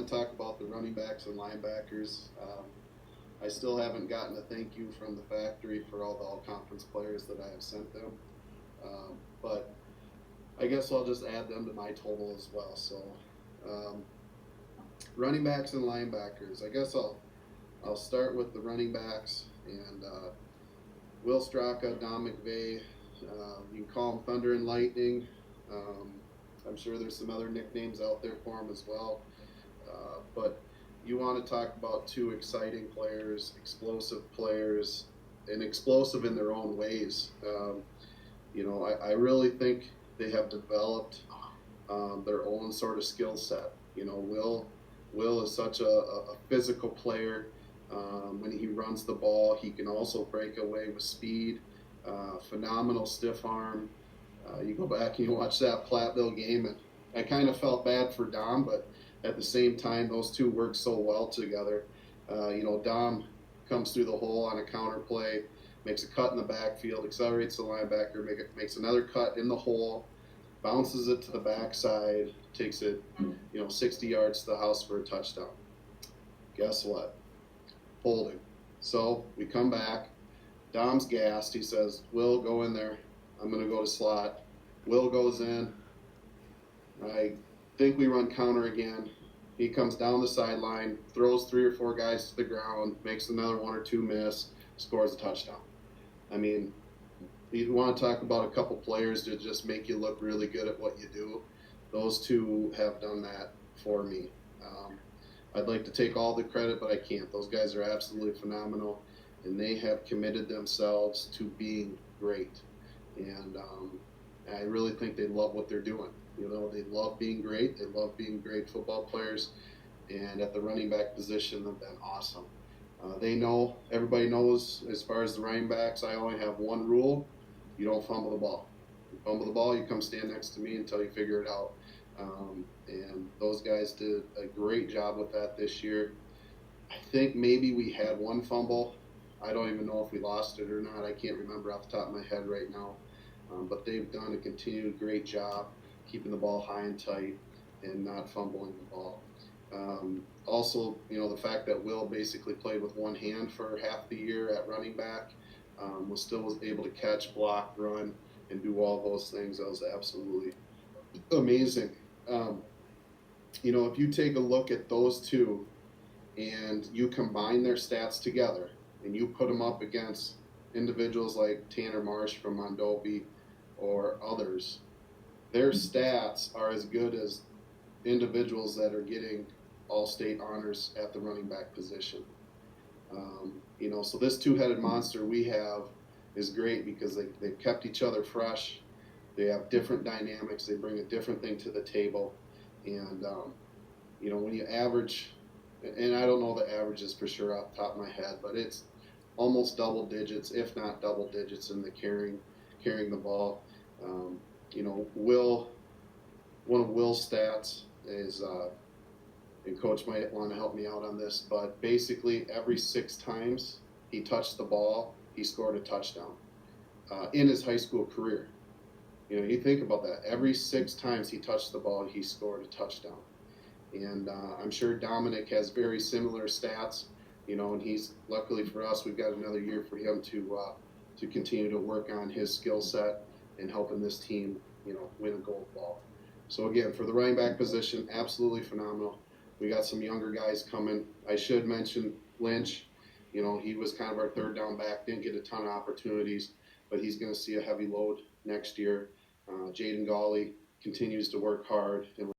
want to talk about the running backs and linebackers. I still haven't gotten a thank you from the factory for all the all-conference players that I have sent them. But I guess I'll just add them to my total as well. So running backs and linebackers. I guess I'll start with the running backs, and Will Straka, Don McVay. You can call him Thunder and Lightning. I'm sure there's some other nicknames out there for him as well. But you want to talk about two exciting players, explosive players, and explosive in their own ways. I really think they have developed their own sort of skill set. Will is such a physical player. When he runs the ball, he can also break away with speed. Phenomenal stiff arm. You go back and you watch that Platteville game, and I kind of felt bad for Dom, but at the same time, those two work so well together. Dom comes through the hole on a counter play, makes a cut in the backfield, accelerates the linebacker, makes another cut in the hole, bounces it to the backside, takes it 60 yards to the house for a touchdown. Guess what? Holding. So we come back. Dom's gassed. He says, Will, go in there. I'm going to go to slot. Will goes in. I think we run counter again. He comes down the sideline, throws 3 or 4 guys to the ground, makes another 1 or 2 miss, scores a touchdown. I mean, you want to talk about a couple players to just make you look really good at what you do. Those two have done that for me. I'd like to take all the credit, but I can't. Those guys are absolutely phenomenal, and they have committed themselves to being great. And I really think they love what they're doing. They love being great. They love being great football players. And at the running back position, they've been awesome. Everybody knows, as far as the running backs, I only have one rule. You don't fumble the ball. You fumble the ball, you come stand next to me until you figure it out. And those guys did a great job with that this year. I think maybe we had one fumble. I don't even know if we lost it or not. I can't remember off the top of my head right now. But they've done a continued great job keeping the ball high and tight and not fumbling the ball. Also, the fact that Will basically played with one hand for half the year at running back, was able to catch, block, run, and do all those things. That was absolutely amazing. If you take a look at those two and you combine their stats together and you put them up against individuals like Tanner Marsh from Mondovi or others, their stats are as good as individuals that are getting all-state honors at the running back position. So this two-headed monster we have is great because they've kept each other fresh. They have different dynamics. They bring a different thing to the table. And, when you average, and I don't know the averages for sure off the top of my head, but it's almost double digits, if not double digits, in the carrying the ball. One of Will's stats is, and Coach might want to help me out on this, but basically every 6 times he touched the ball, he scored a touchdown in his high school career. You think about that. Every 6 times he touched the ball, he scored a touchdown. And I'm sure Dominic has very similar stats, and he's, luckily for us, we've got another year for him to continue to work on his skill set and helping this team, win a gold ball. So again, for the running back position, absolutely phenomenal. We got some younger guys coming. I should mention Lynch. He was kind of our third down back, didn't get a ton of opportunities, but he's going to see a heavy load next year. Jaiden Galle continues to work hard, and